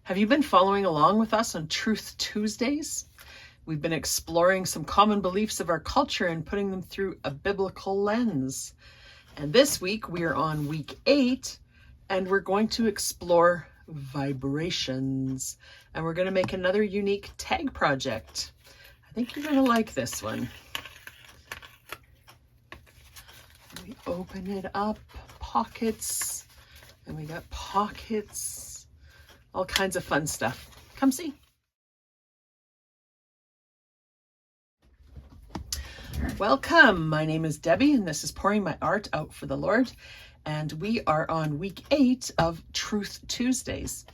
Have you been following along with us on Truth Tuesdays? We've been exploring some common beliefs of our culture and putting them through a biblical lens. And this week we are on week 8 and we're going to explore vibrations. And we're going to make another unique tag project. I think you're going to like this one. We open it up, pockets, and we got pockets. All kinds of fun stuff. Come see. Welcome. My name is Debbie, and this is Pouring My Art Out for the Lord. And we are on week 8 of Truth Tuesdays.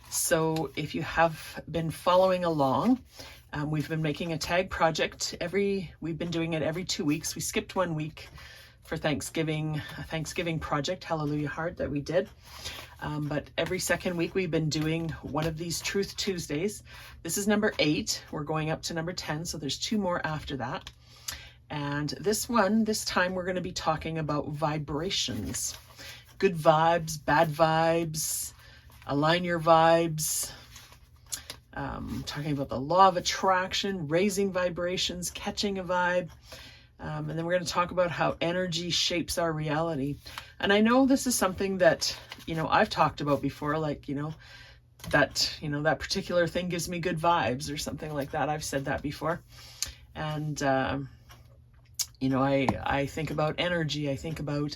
So if you have been following along, we've been making a tag project we've been doing it every 2 weeks. We skipped 1 week for Thanksgiving, a Thanksgiving project, Hallelujah Heart, that we did. But every second week we've been doing one of these Truth Tuesdays. This is number 8. We're going up to number 10, so there's 2 more after that. And this time we're going to be talking about vibrations. Good vibes, bad vibes, align your vibes. Talking about the law of attraction, raising vibrations, catching a vibe. And then we're going to talk about how energy shapes our reality. And I know this is something that, I've talked about before, like, that particular thing gives me good vibes or something like that. I've said that before. And, I think about energy. I think about,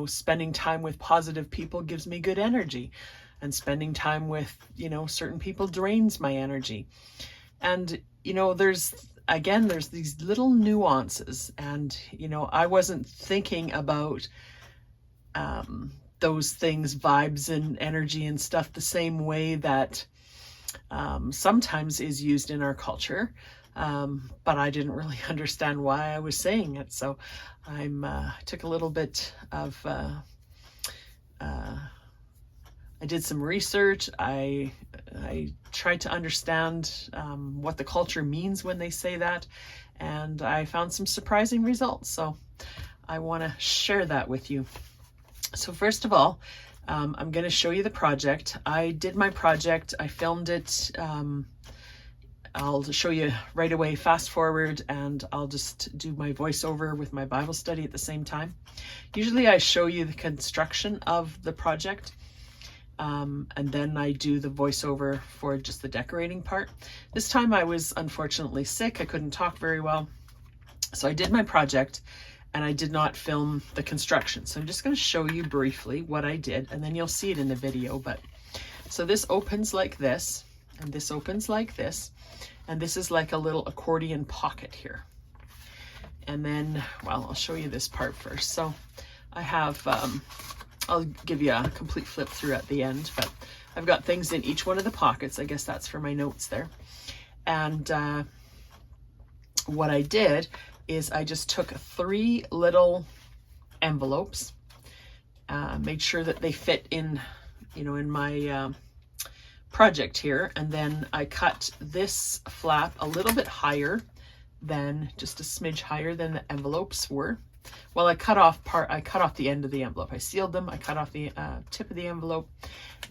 spending time with positive people gives me good energy. And spending time with, certain people drains my energy. And, there's these little nuances, and I wasn't thinking about those things, vibes and energy and stuff, the same way that sometimes is used in our culture, but I didn't really understand why I was saying it. So I took a little bit of I did some research. I tried to understand what the culture means when they say that, and I found some surprising results. So I want to share that with you. So first of all, I'm going to show you the project. I did my project. I filmed it. I'll show you right away, fast forward, and I'll just do my voiceover with my Bible study at the same time. Usually I show you the construction of the project. And then I do the voiceover for just the decorating part. This time I was unfortunately sick. I couldn't talk very well. So I did my project and I did not film the construction. So I'm just going to show you briefly what I did, and then you'll see it in the video. So this opens like this, and this opens like this, and this is like a little accordion pocket here. And then, I'll show you this part first. So I have, I'll give you a complete flip through at the end, but I've got things in each one of the pockets. I guess that's for my notes there. And what I did is I just took 3 little envelopes, made sure that they fit in, in my project here. And then I cut this flap a little bit higher than, just a smidge higher than the envelopes were. Well, I cut off the end of the envelope. I sealed them. I cut off the tip of the envelope.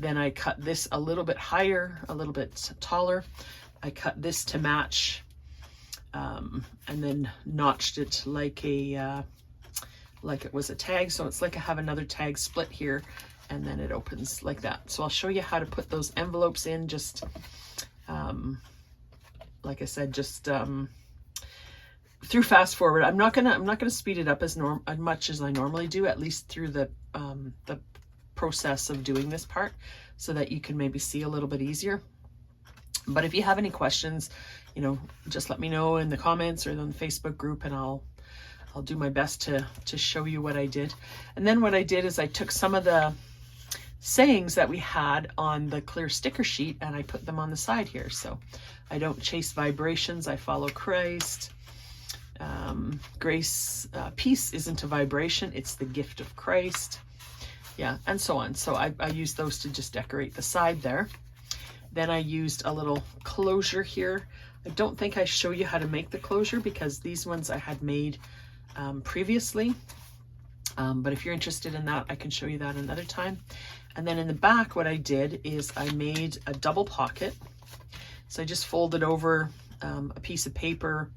Then I cut this a little bit higher, a little bit taller. I cut this to match, and then notched it like it was a tag. So it's like I have another tag split here, and then it opens like that. So I'll show you how to put those envelopes in. Just like I said, just through fast forward. I'm not gonna speed it up as much as I normally do, at least through the process of doing this part, so that you can maybe see a little bit easier. But if you have any questions, just let me know in the comments or in the Facebook group, and I'll do my best to show you what I did. And then what I did is I took some of the sayings that we had on the clear sticker sheet and I put them on the side here. So I don't chase vibrations, I follow Christ. Grace, peace isn't a vibration, it's the gift of Christ. Yeah, and so on. So I used those to just decorate the side there. Then I used a little closure here. I don't think I show you how to make the closure because these ones I had made previously. But if you're interested in that, I can show you that another time. And then in the back, what I did is I made a double pocket. So I just folded over a piece of paper.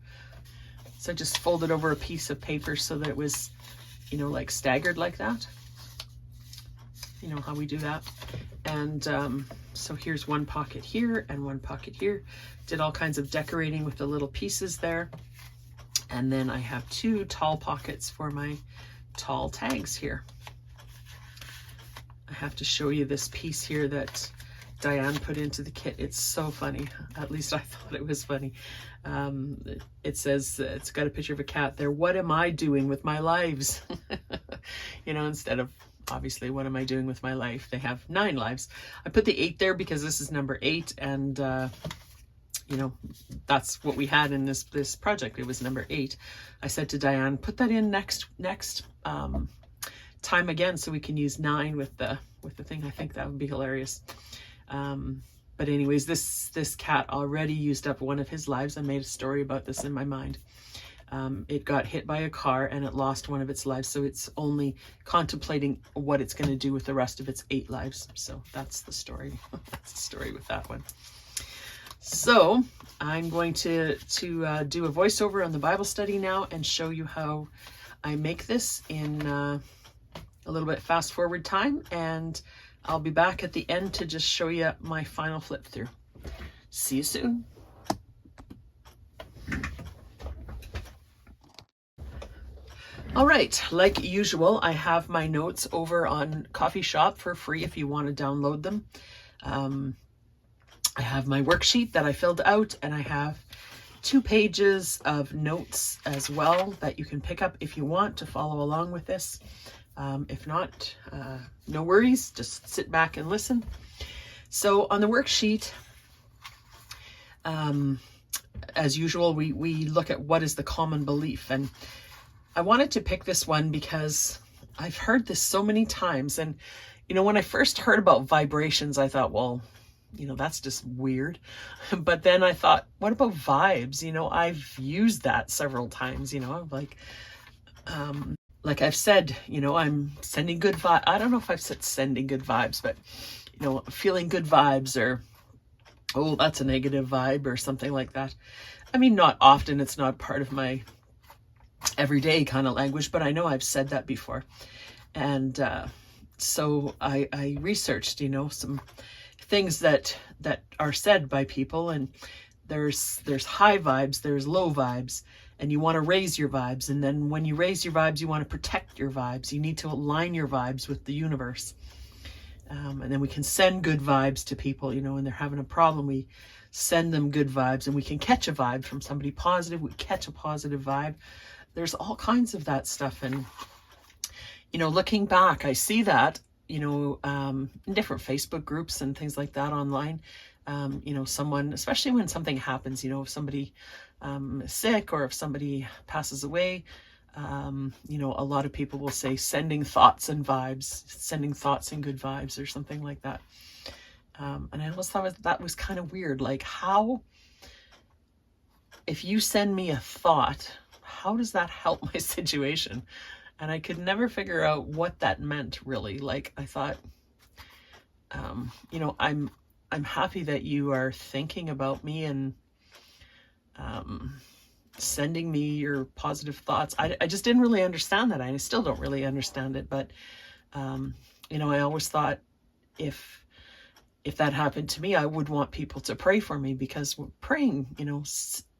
So I just folded over a piece of paper so that it was, you know, like staggered like that. You know how we do that. And so here's one pocket here and one pocket here. Did all kinds of decorating with the little pieces there. And then I have two tall pockets for my tall tags here. I have to show you this piece here that Diane put into the kit. It's so funny. At least I thought it was funny. It says, it's got a picture of a cat there. What am I doing with my lives? You know, instead of obviously, what am I doing with my life? They have 9 lives. I put the 8 there because this is number 8. And, you know, that's what we had in this project. It was number 8. I said to Diane, put that in next time again so we can use 9 with the thing. I think that would be hilarious. But anyways, this cat already used up one of his lives. I made a story about this in my mind. It got hit by a car and it lost one of its lives, so it's only contemplating what it's going to do with the rest of its 8 lives. So that's the story. That's the story with that one. So I'm going to do a voiceover on the Bible study now and show you how I make this in a little bit fast forward time, and I'll be back at the end to just show you my final flip through. See you soon. All right, like usual, I have my notes over on Coffee Shop for free if you want to download them. I have my worksheet that I filled out, and I have 2 pages of notes as well that you can pick up if you want to follow along with this. If not, no worries, just sit back and listen. So on the worksheet, as usual, we look at what is the common belief. And I wanted to pick this one because I've heard this so many times. And, you know, when I first heard about vibrations, I thought, well, you know, that's just weird. But then I thought, what about vibes? You know, I've used that several times, you know, like I've said, you know, I'm sending good vibes. I don't know if I've said sending good vibes, but, you know, feeling good vibes, or, oh, that's a negative vibe, or something like that. I mean, not often. It's not part of my everyday kind of language, but I know I've said that before. And so I researched, you know, some things that are said by people, and there's high vibes, there's low vibes, and you want to raise your vibes. And then when you raise your vibes, you want to protect your vibes. You need to align your vibes with the universe. And then we can send good vibes to people, you know, when they're having a problem, we send them good vibes, and we can catch a vibe from somebody positive. We catch a positive vibe. There's all kinds of that stuff. And, you know, looking back, I see that, you know, in different Facebook groups and things like that online. You know, someone, especially when something happens, you know, if somebody is sick or if somebody passes away, you know, a lot of people will say sending thoughts and vibes, sending thoughts and good vibes, or something like that. And I always thought that was kind of weird. Like, how, if you send me a thought, how does that help my situation? And I could never figure out what that meant, really. Like, I thought, you know, I'm happy that you are thinking about me and sending me your positive thoughts. I just didn't really understand that. I still don't really understand it. But, you know, I always thought if that happened to me, I would want people to pray for me, because praying, you know,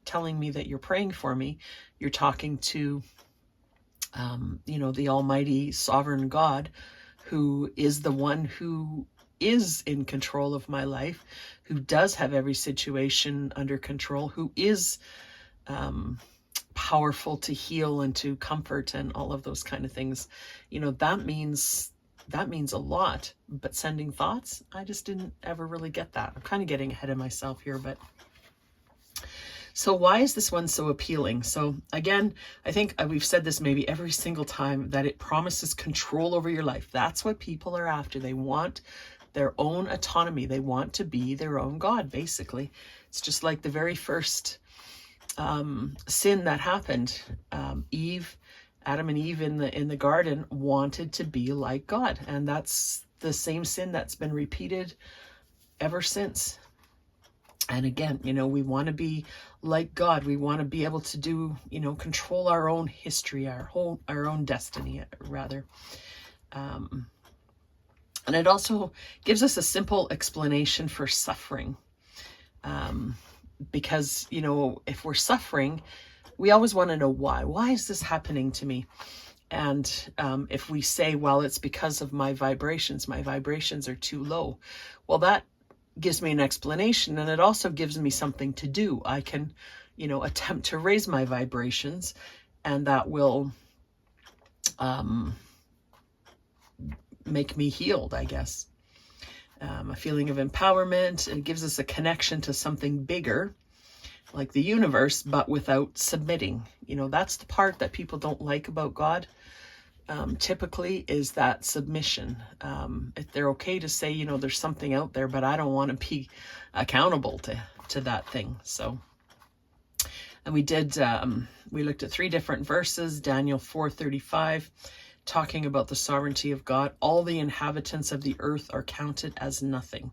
telling me that you're praying for me, you're talking to, you know, the Almighty Sovereign God, who is the one who is in control of my life, who does have every situation under control, who is powerful to heal and to comfort and all of those kind of things. You know, that means a lot. But sending thoughts, I just didn't ever really get that. I'm kind of getting ahead of myself here, but so why is this one so appealing? So again, I think we've said this maybe every single time, that it promises control over your life. That's what people are after. They want their own autonomy. They want to be their own God, basically. It's just like the very first sin that happened. Eve Adam and Eve in the garden wanted to be like God, and that's the same sin that's been repeated ever since. And again, we want to be like God. We want to be able to do, control our own history, our own destiny, rather. And it also gives us a simple explanation for suffering. Because, if we're suffering, we always want to know why. Why is this happening to me? And if we say, well, it's because of my vibrations are too low. Well, that gives me an explanation, and it also gives me something to do. I can, attempt to raise my vibrations, and that will make me healed, I guess. A feeling of empowerment. It gives us a connection to something bigger, like the universe, but without submitting. That's the part that people don't like about God. Typically is that submission. If they're okay to say, there's something out there, but I don't want to be accountable to that thing. So, and we looked at 3 different verses. Daniel 4:35, talking about the sovereignty of God. All the inhabitants of the earth are counted as nothing,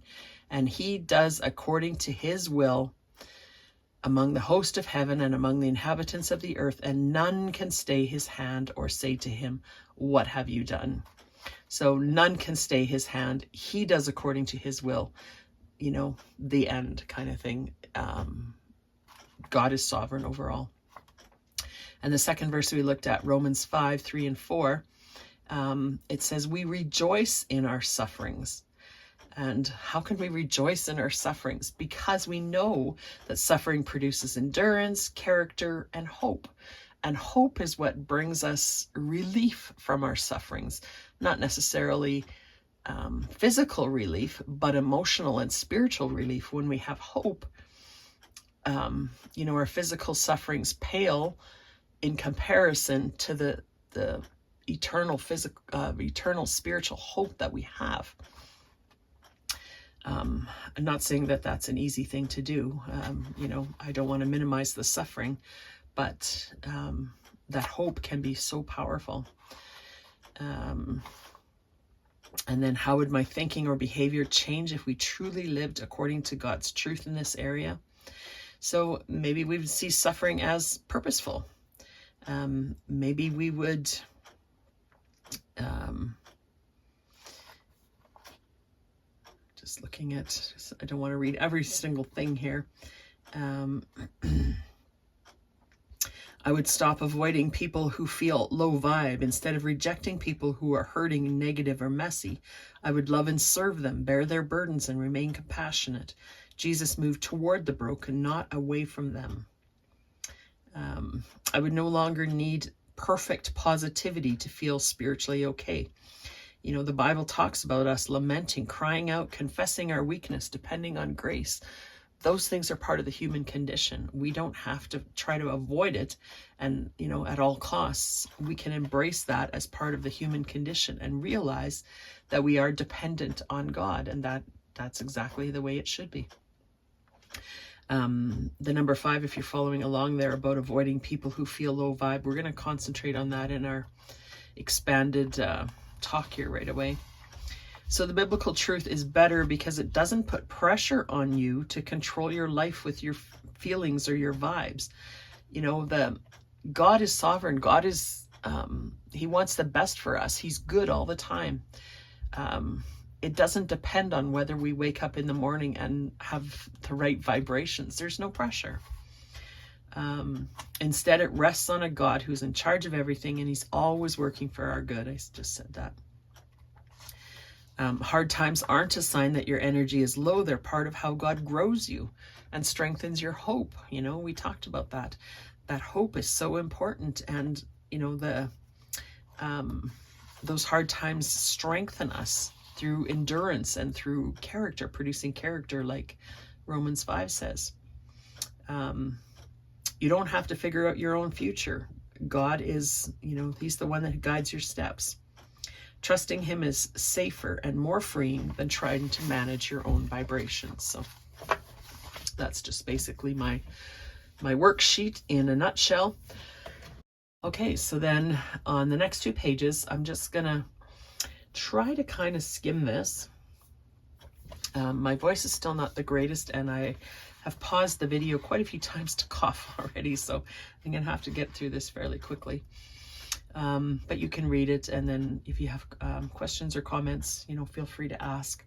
and he does according to his will among the host of heaven and among the inhabitants of the earth, and none can stay his hand or say to him, what have you done? So none can stay his hand. He does according to his will, the end kind of thing. God is sovereign over all. And the second verse we looked at, Romans 5:3 and 4, it says, we rejoice in our sufferings. And how can we rejoice in our sufferings? Because we know that suffering produces endurance, character, and hope. And hope is what brings us relief from our sufferings. Not necessarily physical relief, but emotional and spiritual relief. When we have hope, our physical sufferings pale in comparison to the eternal spiritual hope that we have. I'm not saying that that's an easy thing to do. I don't want to minimize the suffering, but that hope can be so powerful. And then how would my thinking or behavior change if we truly lived according to God's truth in this area? So maybe we would see suffering as purposeful. Maybe we would just looking at, I don't want to read every single thing here. I would stop avoiding people who feel low vibe. Instead of rejecting people who are hurting, negative, or messy, I would love and serve them, bear their burdens, and remain compassionate. Jesus moved toward the broken, not away from them. I would no longer need perfect positivity to feel spiritually okay. The Bible talks about us lamenting, crying out, confessing our weakness, depending on grace. Those things are part of the human condition. We don't have to try to avoid it and, at all costs. We can embrace that as part of the human condition and realize that we are dependent on God, and that's exactly the way it should be. The number 5, if you're following along there, about avoiding people who feel low vibe, we're going to concentrate on that in our expanded talk here right away. So the biblical truth is better because it doesn't put pressure on you to control your life with your feelings or your vibes. God is sovereign. God is, he wants the best for us. He's good all the time. It doesn't depend on whether we wake up in the morning and have the right vibrations. There's no pressure. Instead, it rests on a God who's in charge of everything, and he's always working for our good. I just said that. Hard times aren't a sign that your energy is low. They're part of how God grows you and strengthens your hope. We talked about that. That hope is so important. And, those hard times strengthen us through endurance and through character, producing character, like Romans 5 says. You don't have to figure out your own future. God is, he's the one that guides your steps. Trusting him is safer and more freeing than trying to manage your own vibrations. So that's just basically my worksheet in a nutshell. Okay, so then on the next 2 pages, I'm just gonna try to kind of skim this. My voice is still not the greatest, and I have paused the video quite a few times to cough already, so I'm gonna have to get through this fairly quickly. But you can read it, and then if you have questions or comments, feel free to ask.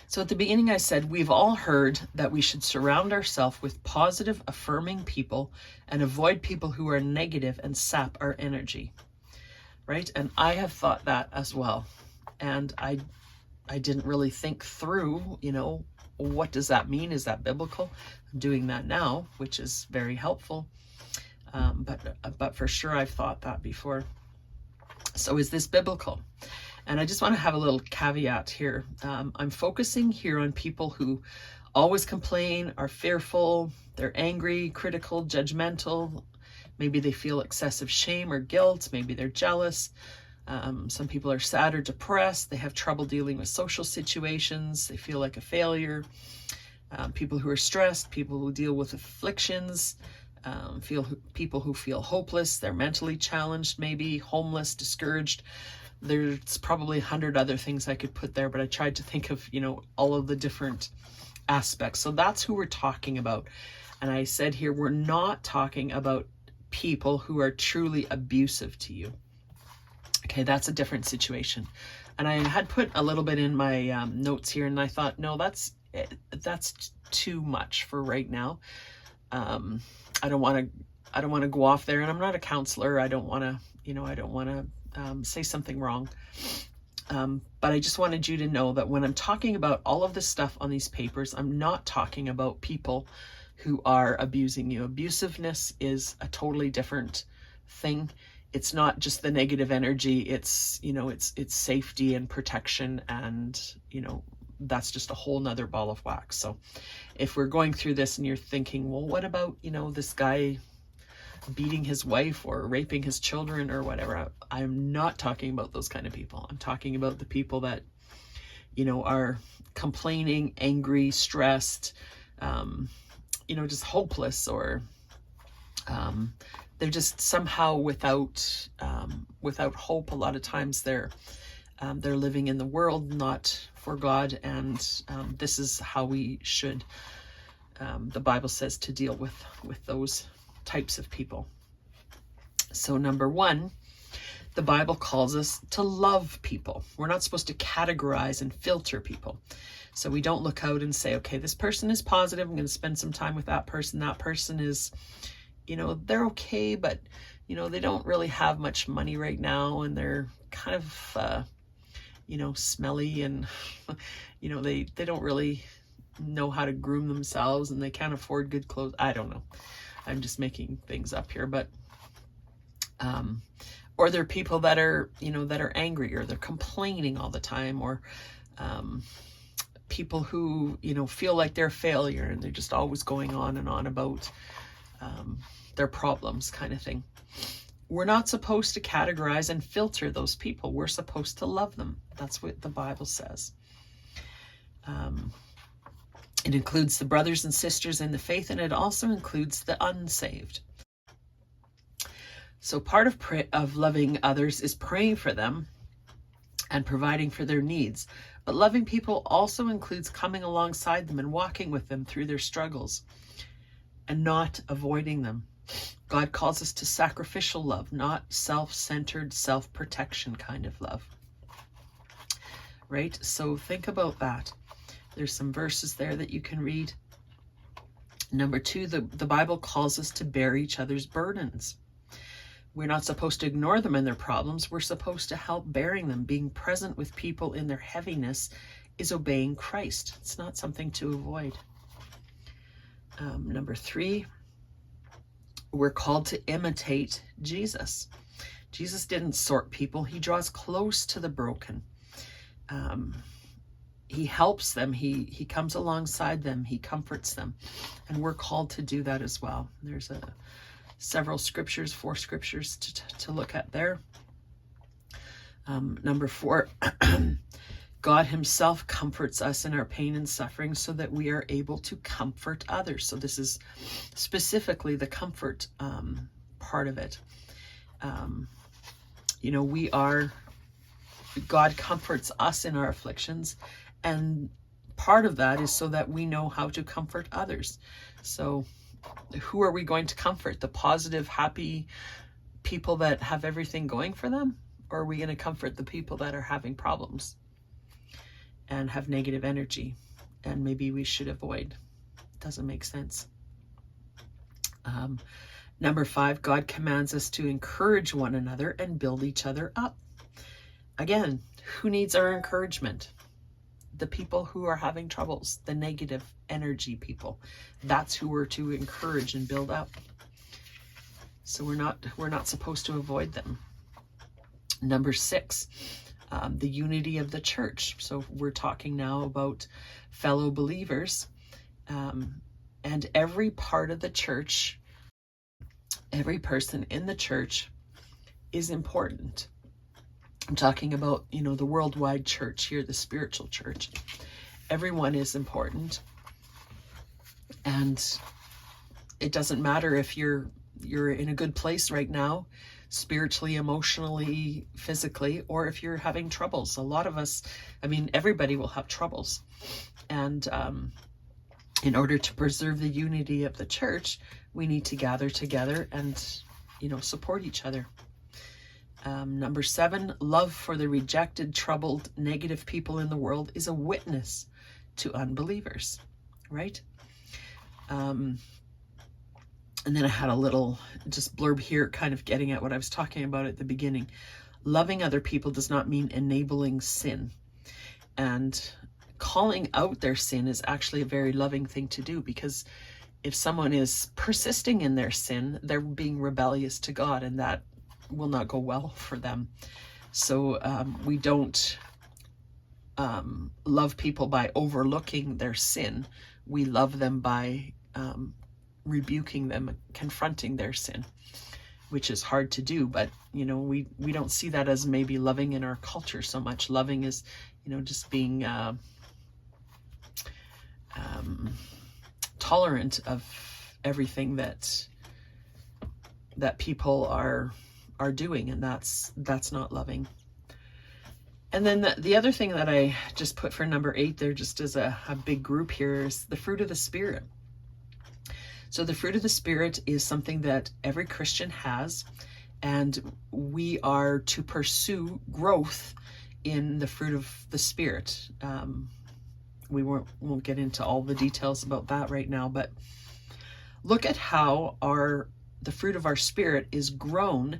So at the beginning I said, we've all heard that we should surround ourselves with positive, affirming people and avoid people who are negative and sap our energy, right? And I have thought that as well. And I didn't really think through, what does that mean? Is that biblical? I'm doing that now, which is very helpful. But for sure I've thought that before. So is this biblical? And I just want to have a little caveat here. I'm focusing here on people who always complain, are fearful, they're angry, critical, judgmental. Maybe they feel excessive shame or guilt. Maybe they're jealous. Some people are sad or depressed. They have trouble dealing with social situations. They feel like a failure. People who are stressed, people who deal with afflictions, people who feel hopeless. They're mentally challenged, maybe homeless, discouraged. There's probably 100 other things I could put there, but I tried to think of, all of the different aspects. So that's who we're talking about. And I said here, we're not talking about people who are truly abusive to you. Okay, that's a different situation. And I had put a little bit in my notes here, and I thought, no, that's too much for right now. I don't want to go off there, and I'm not a counselor. I don't want to, say something wrong. But I just wanted you to know that when I'm talking about all of this stuff on these papers, I'm not talking about people who are abusing you. Abusiveness is a totally different thing. It's not just the negative energy. It's, it's safety and protection, and, that's just a whole nother ball of wax. So if we're going through this and you're thinking, well, what about, this guy beating his wife or raping his children or whatever, I'm not talking about those kind of people. I'm talking about the people that, are complaining, angry, stressed, just hopeless, or they're just somehow without hope. A lot of times they're living in the world, not for God, and this is how we should, the Bible says, to deal with those types of people. So number 1, the Bible calls us to love people. We're not supposed to categorize and filter people. So we don't look out and say, okay, this person is positive, I'm going to spend some time with that person. That person is, they're okay, but, they don't really have much money right now, and they're kind of, smelly, and, they don't really know how to groom themselves, and they can't afford good clothes. I don't know. I'm just making things up here, but, or they're people that are, that are angry, or they're complaining all the time, or, people who, feel like they're a failure, and they're just always going on and on about, their problems, kind of thing. We're not supposed to categorize and filter those people. We're supposed to love them. That's what the Bible says. It includes the brothers and sisters in the faith, and it also includes the unsaved. So part of loving others is praying for them and providing for their needs. But loving people also includes coming alongside them and walking with them through their struggles and not avoiding them. God calls us to sacrificial love, not self-centered, self-protection kind of love. Right? So think about that. There's some verses there that you can read. Number 2, the Bible calls us to bear each other's burdens. We're not supposed to ignore them and their problems. We're supposed to help bearing them. Being present with people in their heaviness is obeying Christ. It's not something to avoid. Number 3, we're called to imitate Jesus. Jesus didn't sort people. He draws close to the broken. He helps them. He comes alongside them. He comforts them. And we're called to do that as well. There's several scriptures, 4 scriptures to look at there. Number 4, God himself comforts us in our pain and suffering so that we are able to comfort others. So this is specifically the comfort part of it. You know, God comforts us in our afflictions, and part of that is so that we know how to comfort others. So who are we going to comfort? The positive, happy people that have everything going for them? Or are we going to comfort the people that are having problems and have negative energy and maybe we should avoid? Doesn't make sense. Number 5, God commands us to encourage one another and build each other up. Again, who needs our encouragement? The people who are having troubles, the negative energy people. That's who we're to encourage and build up. So we're not supposed to avoid them. Number 6, the unity of the church. So we're talking now about fellow believers, and every part of the church, every person in the church is important. I'm talking about, you know, the worldwide church here, the spiritual church. Everyone is important. And it doesn't matter if you're in a good place right now, spiritually, emotionally, physically, or if you're having troubles. A lot of us, I mean, everybody will have troubles. And in order to preserve the unity of the church, we need to gather together and, you know, support each other. Number 7, love for the rejected, troubled, negative people in the world is a witness to unbelievers, right? And then I had a little just blurb here kind of getting at what I was talking about at the beginning. Loving other people does not mean enabling sin. And calling out their sin is actually a very loving thing to do, because if someone is persisting in their sin, they're being rebellious to God, and that will not go well for them. So we don't love people by overlooking their sin. We love them by rebuking them, confronting their sin, which is hard to do. But, you know, we don't see that as maybe loving in our culture so much. Loving is, you know, just being tolerant of everything that people are doing, and that's not loving. And then the other thing that I just put for number 8 there, just as a big group here, is the fruit of the Spirit. So the fruit of the Spirit is something that every Christian has, and we are to pursue growth in the fruit of the Spirit. We won't get into all the details about that right now, but look at how the fruit of our Spirit is grown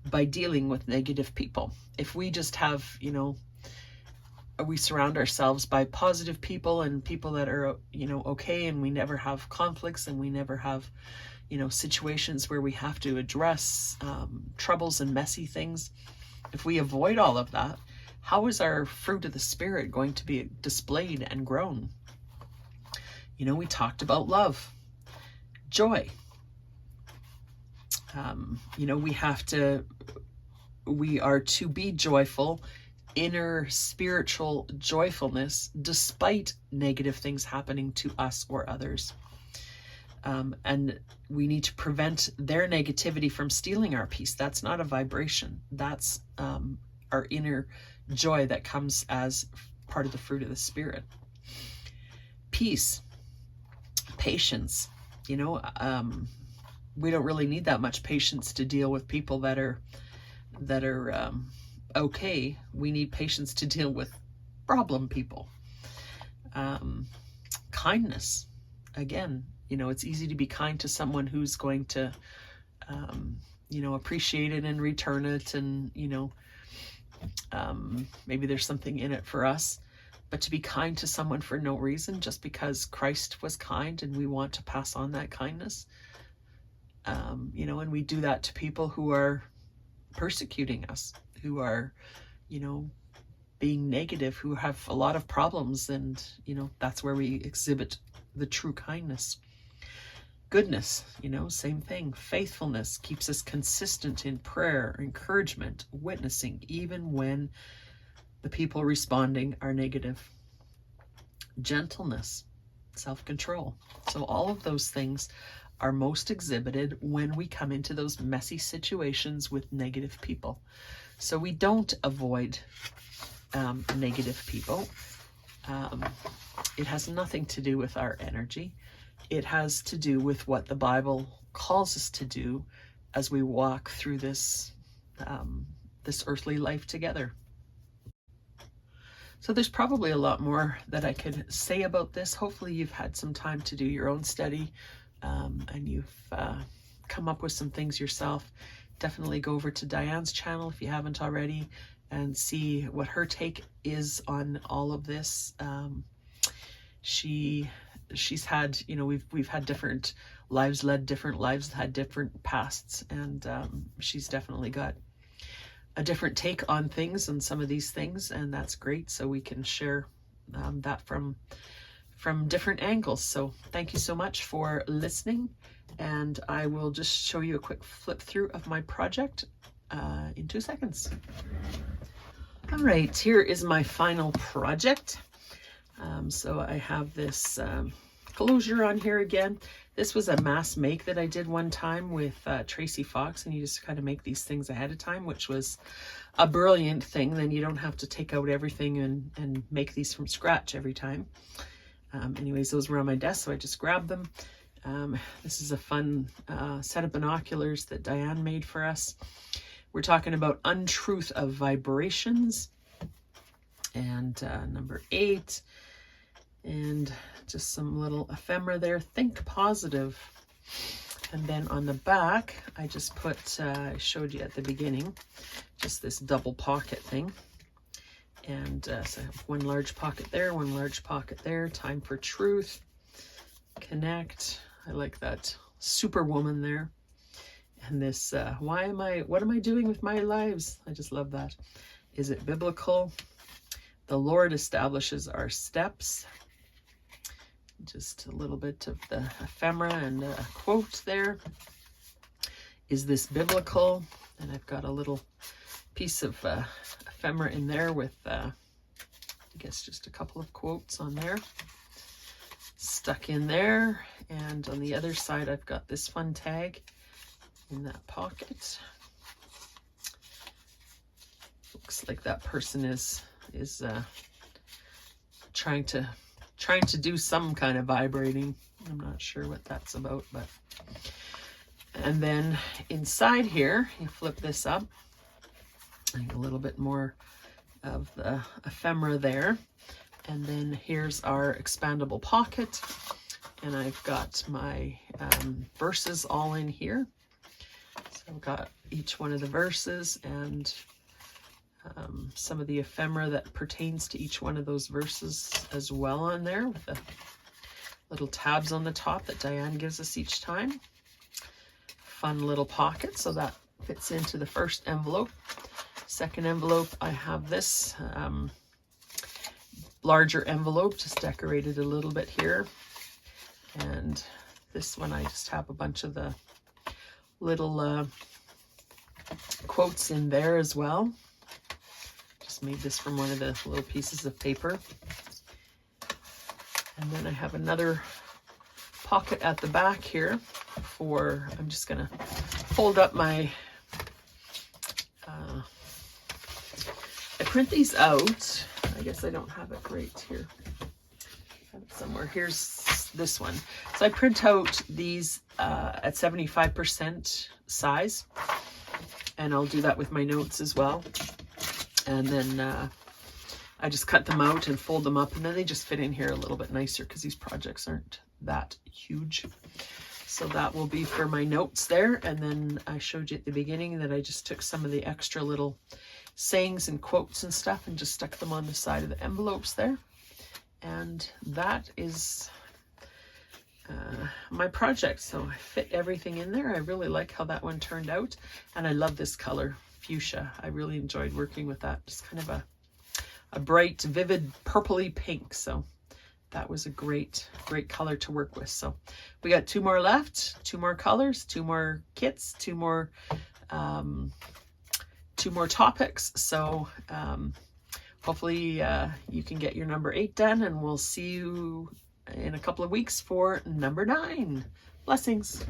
by dealing with negative people. If we just have, you know, we surround ourselves by positive people and people that are, you know, okay, and we never have conflicts, and we never have, you know, situations where we have to address troubles and messy things. If we avoid all of that, how is our fruit of the Spirit going to be displayed and grown? You know, we talked about love, joy. You know, we are to be joyful, inner spiritual joyfulness, despite negative things happening to us or others. And we need to prevent their negativity from stealing our peace. That's not a vibration. That's our inner joy that comes as part of the fruit of the Spirit. Peace, patience, you know, we don't really need that much patience to deal with people that are okay. We need patience to deal with problem people. Kindness, again, you know, it's easy to be kind to someone who's going to, you know, appreciate it and return it, and, you know, maybe there's something in it for us. But to be kind to someone for no reason, just because Christ was kind and we want to pass on that kindness, you know, and we do that to people who are persecuting us, who are, you know, being negative, who have a lot of problems, and, you know, that's where we exhibit the true kindness. Goodness, you know, same thing. Faithfulness keeps us consistent in prayer, encouragement, witnessing, even when the people responding are negative. Gentleness, self-control. So all of those things are most exhibited when we come into those messy situations with negative people. So we don't avoid negative people. It has nothing to do with our energy. It has to do with what the Bible calls us to do as we walk through this this earthly life together. So there's probably a lot more that I could say about this. Hopefully you've had some time to do your own study, and you've come up with some things yourself. Definitely go over to Diane's channel if you haven't already and see what her take is on all of this. She's had, you know, we've had different lives, led different lives, had different pasts, and she's definitely got a different take on things and some of these things, and that's great. So we can share that from different angles. So thank you so much for listening, and I will just show you a quick flip through of my project in 2 seconds. All right, here is my final project. So I have this closure on here again. This was a mass make that I did one time with Tracy Fox, and you just kind of make these things ahead of time, which was a brilliant thing. Then you don't have to take out everything and make these from scratch every time. Anyways, those were on my desk, so I just grabbed them. This is a fun set of binoculars that Diane made for us. We're talking about untruth of vibrations, and number 8. And just some little ephemera there. Think positive. And then on the back, I just put, I showed you at the beginning, just this double pocket thing. And so I have one large pocket there, one large pocket there. Time for truth. Connect. I like that superwoman there. And this, what am I doing with my lives? I just love that. Is it biblical? The Lord establishes our steps. Just a little bit of the ephemera and a quote there. Is this biblical? And I've got a little piece of ephemera in there with, I guess, just a couple of quotes on there. Stuck in there. And on the other side, I've got this fun tag in that pocket. Looks like that person is trying to do some kind of vibrating. I'm not sure what that's about, but. And then inside here, you flip this up. I think a little bit more of the ephemera there. And then here's our expandable pocket. And I've got my verses all in here. So I've got each one of the verses and some of the ephemera that pertains to each one of those verses as well on there, with the little tabs on the top that Diane gives us each time. Fun little pocket, so that fits into the first envelope. Second envelope, I have this larger envelope, just decorated a little bit here. And this one, I just have a bunch of the little quotes in there as well. Just made this from one of the little pieces of paper. And then I have another pocket at the back here for, I'm just gonna fold up my, I print these out. I guess I don't have it right here. I have it somewhere. Here's this one. So I print out these at 75% size, and I'll do that with my notes as well. And then I just cut them out and fold them up, and then they just fit in here a little bit nicer because these projects aren't that huge. So that will be for my notes there. And then I showed you at the beginning that I just took some of the extra little sayings and quotes and stuff and just stuck them on the side of the envelopes there. And that is my project. So I fit everything in there. I really like how that one turned out. And I love this color, fuchsia. I really enjoyed working with that. Just kind of a bright, vivid, purpley pink. So that was a great color to work with. So we got 2 more left, 2 more colors, 2 more kits, 2 more topics. So hopefully you can get your number 8 done, and we'll see you in a couple of weeks for number 9. Blessings.